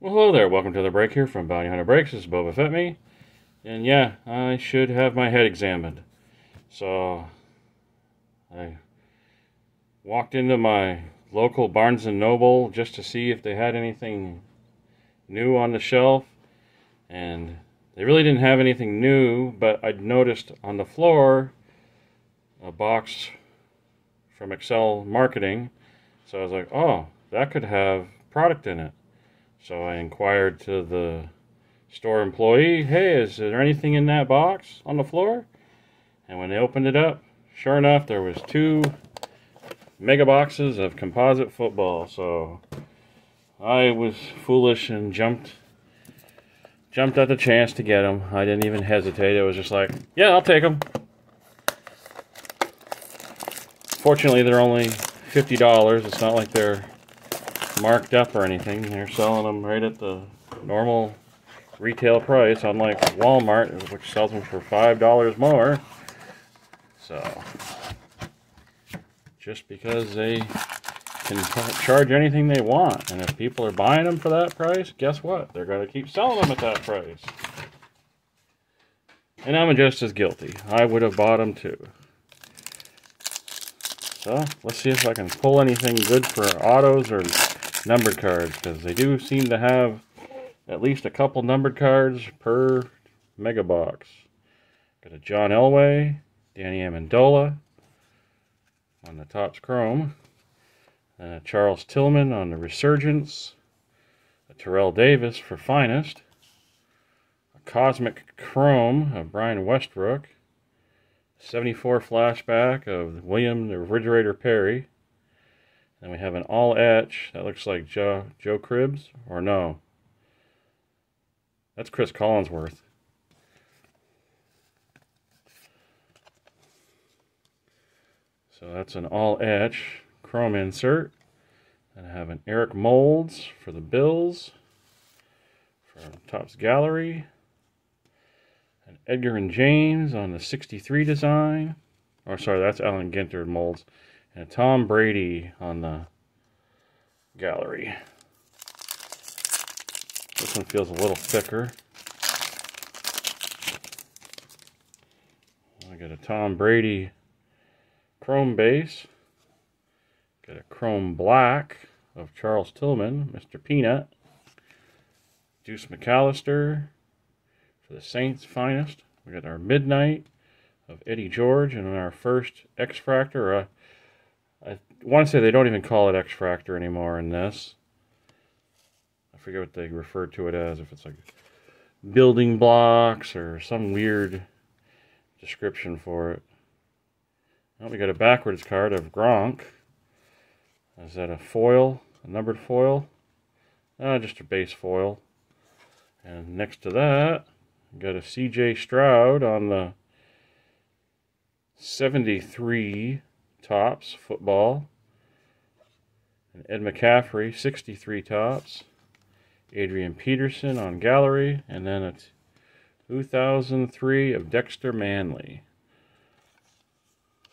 Well, hello there. Welcome to the break here from Bounty Hunter Breaks. This is Boba Fett me. And yeah, I should have my head examined. So, I walked into my local Barnes & Noble just to see if they had anything new on the shelf. And they really didn't have anything new, but I'd noticed on the floor a box from Excel Marketing. So I was like, oh, that could have product in it. So I inquired to the store employee, hey, is there anything in that box on the floor? And when they opened it up, sure enough, there was 2 mega boxes of Composite Football. So I was foolish and jumped at the chance to get them. I didn't even hesitate. It was just like, yeah, I'll take them. Fortunately, they're only $50. It's not like they're marked up or anything. They're selling them right at the normal retail price, unlike Walmart, which sells them for $5 more. So, just because they can charge anything they want, and if people are buying them for that price, guess what? They're going to keep selling them at that price. And I'm just as guilty. I would have bought them too. So, let's see if I can pull anything good for autos or numbered cards, because they do seem to have at least a couple numbered cards per mega box. Got a John Elway, Danny Amendola on the Topps Chrome, and a Charles Tillman on the Resurgence, a Terrell Davis for Finest, a Cosmic Chrome of Brian Westbrook, 74 flashback of William the Refrigerator Perry. Then we have an all-etch. That looks like Joe Cribbs. Or no. That's Chris Collinsworth. So that's an all-etch chrome insert. And I have an Eric Moulds for the Bills. From Topps Gallery. An Edgar and James on the 63 design. Or sorry, that's Alan Ginter Molds. And Tom Brady on the gallery. This one feels a little thicker. I got a Tom Brady chrome base. Got a chrome black of Charles Tillman, Mr. Peanut. Deuce McAllister for the Saints Finest. We got our Midnight of Eddie George, and our first X-Fractor. I want to say they don't even call it X-Fractor anymore in this. I forget what they refer to it as, if it's like building blocks or some weird description for it. Oh, we got a backwards card of Gronk. Is that a foil? A numbered foil? Just a base foil. And next to that, we got a C.J. Stroud on the 73 Topps Football, and Ed McCaffrey 63 Topps, Adrian Peterson on Gallery, and then a 2003 of Dexter Manley.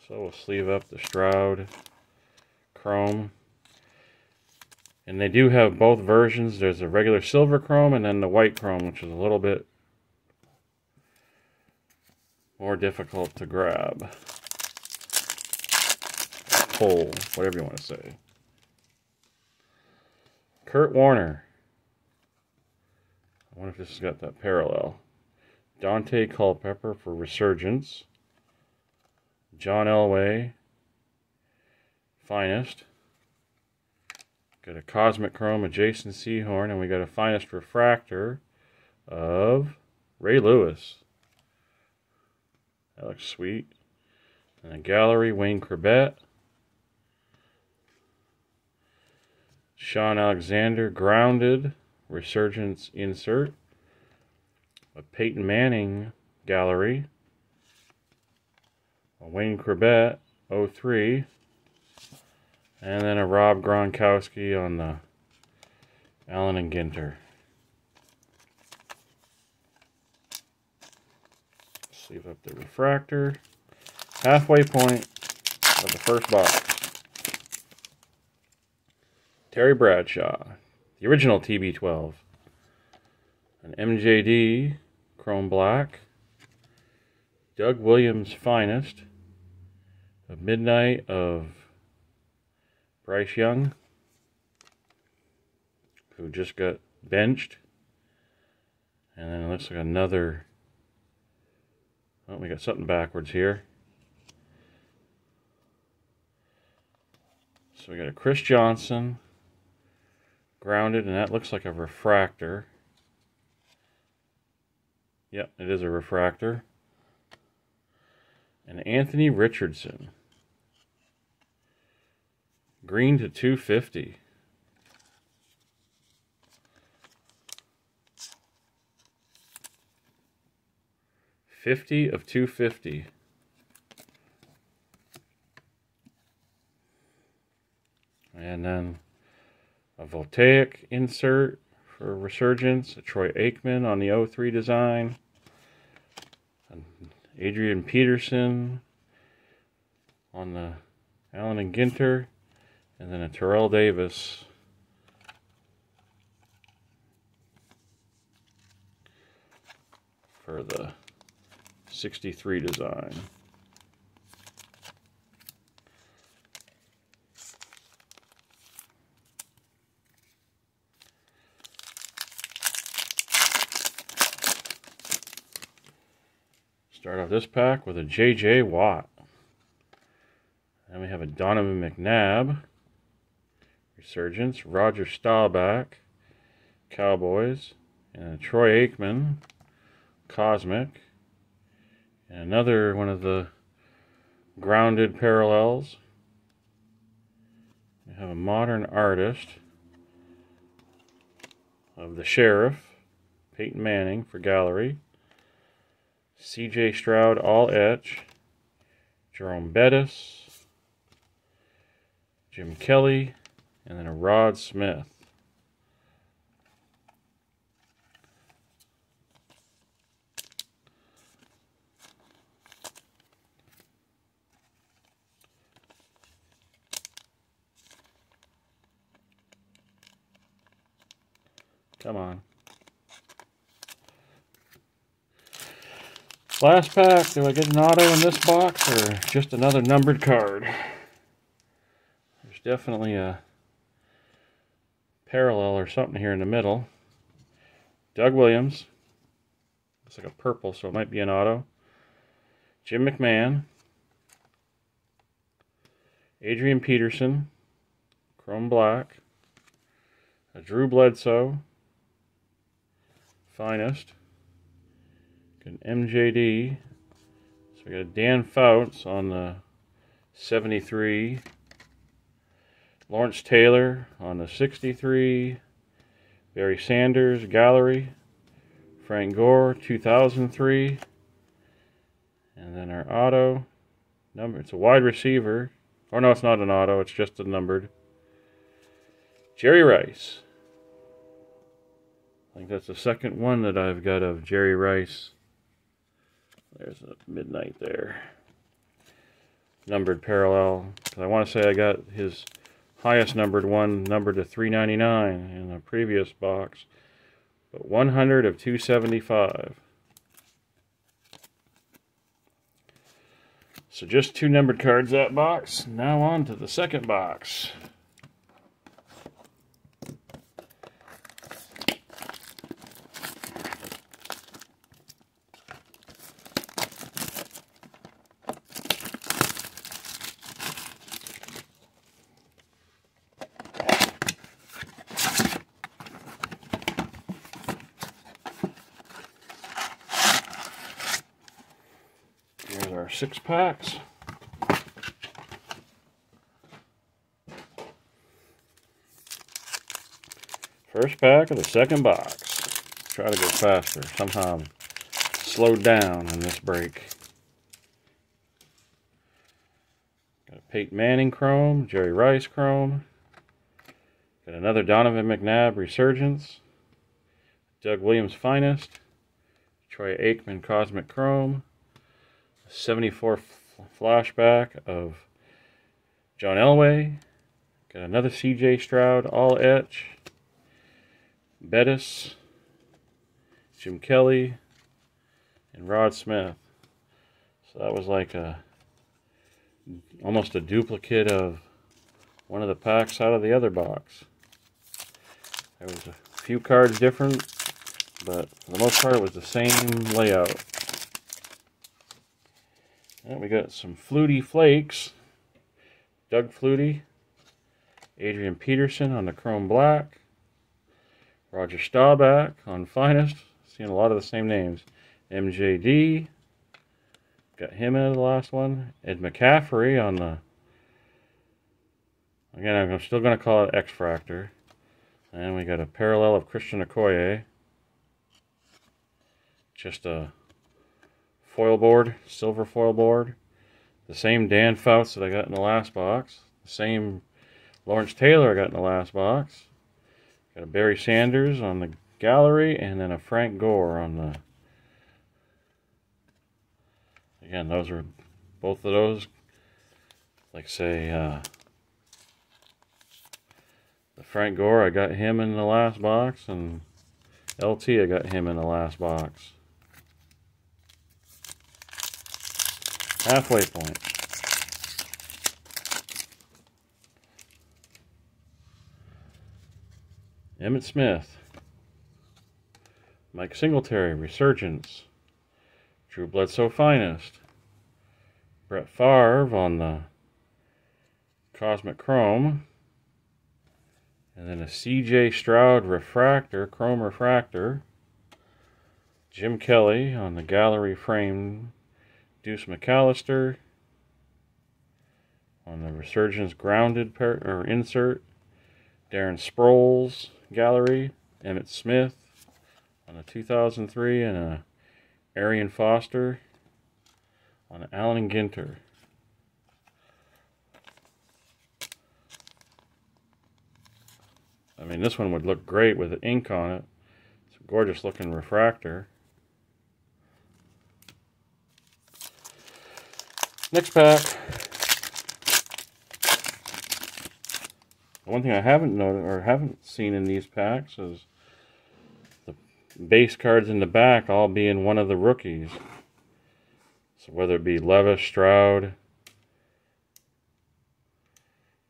So we'll sleeve up the Stroud chrome, and they do have both versions. There's a regular silver chrome and then the white chrome, which is a little bit more difficult to grab. Pull, whatever you want to say. Kurt Warner. I wonder if this has got that parallel. Dante Culpepper for Resurgence. John Elway, Finest. Got a Cosmic Chrome of Jason Sehorn, and we got a Finest Refractor of Ray Lewis. That looks sweet. And a Gallery, Wayne Corbett. Sean Alexander, Grounded, Resurgence insert. A Peyton Manning Gallery. A Wayne Corbett, 03. And then a Rob Gronkowski on the Allen and Ginter. Sleeve up the refractor. Halfway point of the first box. Terry Bradshaw, the original TB12, an MJD Chrome Black, Doug Williams Finest, a Midnight of Bryce Young, who just got benched. And then it looks like another, oh, we got something backwards here. So we got a Chris Johnson, grounded, and that looks like a refractor. Yep, it is a refractor. And Anthony Richardson, green to 250. of 250. And then a Voltaic insert for Resurgence, a Troy Aikman on the 03 design, an Adrian Peterson on the Allen and Ginter, and then a Terrell Davis for the 63 design. Start off this pack with a J.J. Watt. Then we have a Donovan McNabb, Resurgence, Roger Staubach, Cowboys, and a Troy Aikman, Cosmic, and another one of the grounded parallels. We have a Modern Artist of the Sheriff, Peyton Manning for Gallery, C.J. Stroud all etch, Jerome Bettis, Jim Kelly, and then a Rod Smith. Come on. Last pack. Do I get an auto in this box or just another numbered card? There's definitely a parallel or something here in the middle. Doug Williams. Looks like a purple, so it might be an auto. Jim McMahon. Adrian Peterson. Chrome Black. A Drew Bledsoe. Finest. An MJD. So we got a Dan Fouts on the 73. Lawrence Taylor on the 63. Barry Sanders, Gallery. Frank Gore, 2003. And then our auto number. It's a wide receiver. Or no, it's not an auto. It's just a numbered. Jerry Rice. I think that's the second one that I've got of Jerry Rice. There's a midnight there. Numbered parallel. I want to say I got his highest numbered one numbered to 399 in the previous box. But 100 of 275. So just two numbered cards that box. Now on to the second box. Here's our 6 packs. First pack of the second box. Try to go faster. Somehow I'm slowed down in this break. Got a Peyton Manning Chrome, Jerry Rice Chrome. Got another Donovan McNabb Resurgence. Doug Williams Finest. Troy Aikman Cosmic Chrome. 74 flashback of John Elway. Got another C.J. Stroud all etch. Bettis. Jim Kelly, and Rod Smith. So that was like almost a duplicate of one of the packs out of the other box. There was a few cards different, but for the most part it was the same layout. And we got some Flutie Flakes. Doug Flutie, Adrian Peterson on the Chrome Black, Roger Staubach on Finest, seeing a lot of the same names. MJD, got him in the last one. Ed McCaffrey on the, again, I'm still going to call it X-Fractor. And we got a parallel of Christian Okoye. Just a foil board, silver foil board. The same Dan Fouts that I got in the last box. The same Lawrence Taylor I got in the last box. Got a Barry Sanders on the gallery, and then a Frank Gore on the... Again, those are both of those. Like say, the Frank Gore, I got him in the last box, and LT, I got him in the last box. Halfway point. Emmitt Smith. Mike Singletary, Resurgence. Drew Bledsoe, Finest. Brett Favre on the Cosmic Chrome. And then a CJ Stroud Refractor, Chrome Refractor. Jim Kelly on the Gallery Frame. Deuce McAllister on the Resurgence Grounded insert. Darren Sproles Gallery. Emmitt Smith on a 2003, and a Arian Foster on an Allen Ginter. I mean, this one would look great with the ink on it. It's a gorgeous looking refractor. Next pack. The one thing I haven't noted or haven't seen in these packs is the base cards in the back all being one of the rookies. So whether it be Levis, Stroud,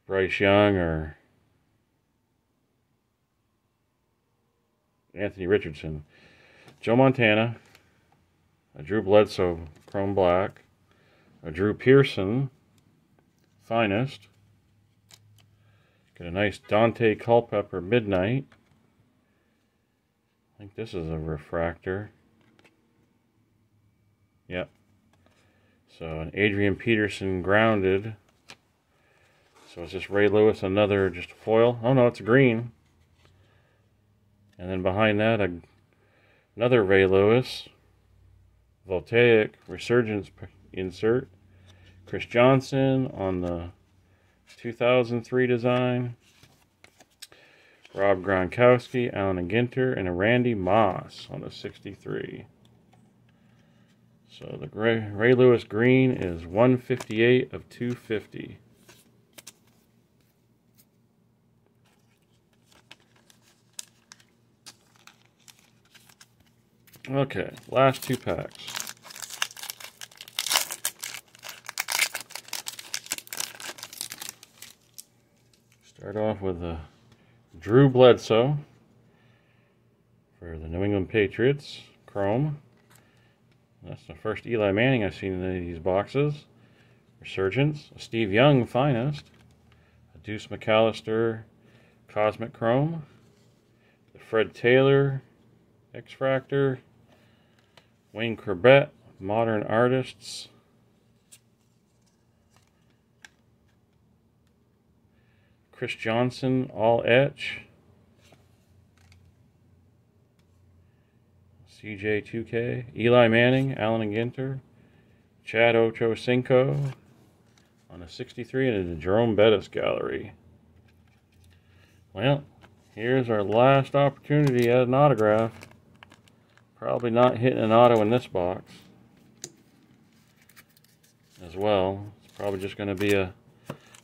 Bryce Young, or Anthony Richardson. Joe Montana, a Drew Bledsoe Chrome Black, a Drew Pearson Finest, got a nice Dante Culpepper Midnight. I think this is a refractor. Yep. So an Adrian Peterson Grounded. So it's just Ray Lewis, another just foil. Oh no, it's green. And then behind that, another Ray Lewis Voltaic Resurgence insert. Chris Johnson on the 2003 design. Rob Gronkowski, Allen Ginter, and a Randy Moss on the 63. So the Ray Lewis green is 158 of 250. Okay, last two packs. Start off with a Drew Bledsoe for the New England Patriots, Chrome. That's the first Eli Manning I've seen in any of these boxes. Resurgence, a Steve Young Finest, a Deuce McAllister Cosmic Chrome, the Fred Taylor X-Fractor, Wayne Corbett Modern Artists, Chris Johnson All Etch, CJ2K, Eli Manning, Allen Ginter, Chad Ochocinco on a 63, and a Jerome Bettis Gallery. Well, here's our last opportunity at an autograph. Probably not hitting an auto in this box as well. It's probably just going to be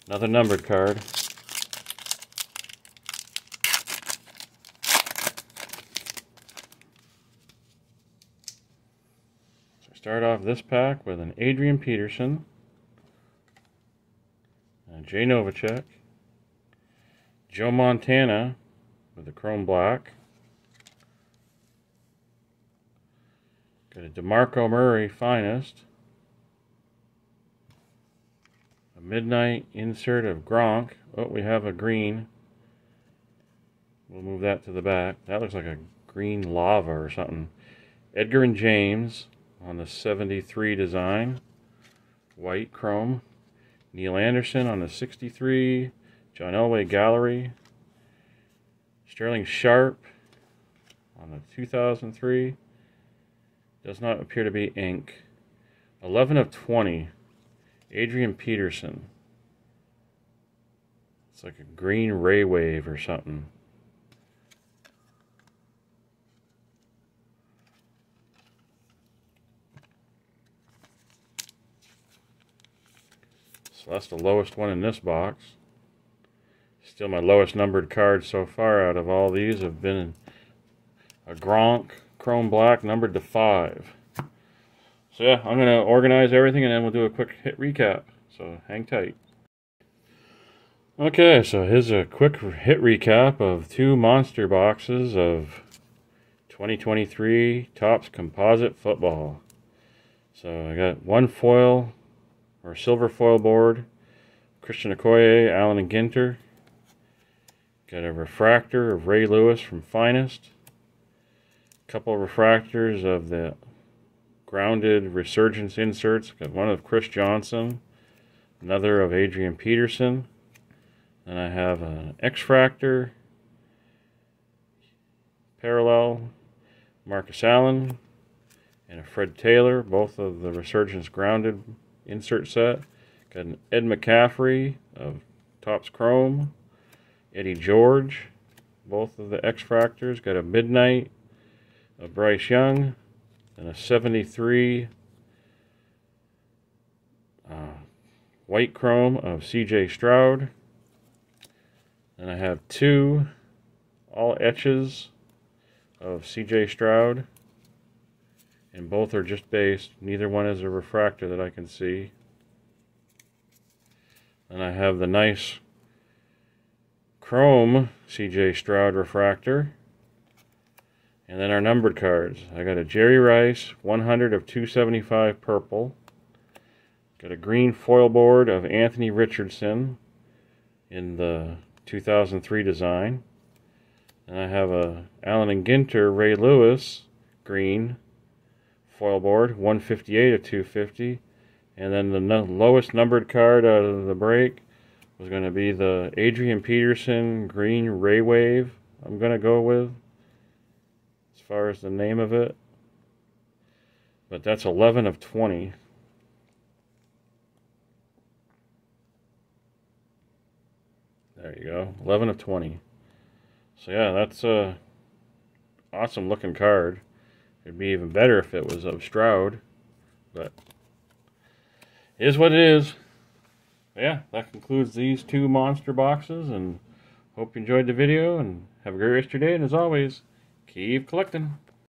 another numbered card. start off this pack with an Adrian Peterson, Jay Novacek, Joe Montana with a chrome black, got a DeMarco Murray Finest, a midnight insert of Gronk. Oh, we have a green. We'll move that to the back. That looks like a green lava or something. Edgar and James on the 73 design, white chrome. Neil Anderson on the 63, John Elway Gallery, Sterling Sharp on the 2003, does not appear to be ink. 11 of 20, Adrian Peterson. It's like a green ray wave or something. So that's the lowest one in this box. Still my lowest numbered card so far out of all these have been a Gronk chrome black numbered to 5. So yeah, I'm going to organize everything and then we'll do a quick hit recap. So hang tight. Okay, so here's a quick hit recap of 2 monster boxes of 2023 Topps Composite Football. So I got one foil or silver foil board, Christian Okoye, Allen and Ginter. Got a refractor of Ray Lewis from Finest. A couple of refractors of the grounded Resurgence inserts. Got one of Chris Johnson, another of Adrian Peterson. Then I have an X-Fractor, parallel, Marcus Allen, and a Fred Taylor, both of the Resurgence grounded insert set. Got an Ed McCaffrey of Topps Chrome, Eddie George, both of the X-Fractors. Got a Midnight of Bryce Young, and a 73 white chrome of CJ Stroud. And I have 2 all etches of CJ Stroud, and both are just based. Neither one is a refractor that I can see. And I have the nice chrome CJ Stroud refractor. And then our numbered cards. I got a Jerry Rice 100 of 275 purple. Got a green foil board of Anthony Richardson in the 2003 design. And I have a Allen and Ginter Ray Lewis green foil board, 158 of 250. And then the lowest numbered card out of the break was going to be the Adrian Peterson green Ray Wave. I'm going to go with as far as the name of it. But that's 11 of 20. There you go, 11 of 20. So yeah, that's a awesome looking card. It'd be even better if it was of Stroud, but it is what it is. But yeah, that concludes these 2 monster boxes, and hope you enjoyed the video, and have a great rest of your day, and as always, keep collecting.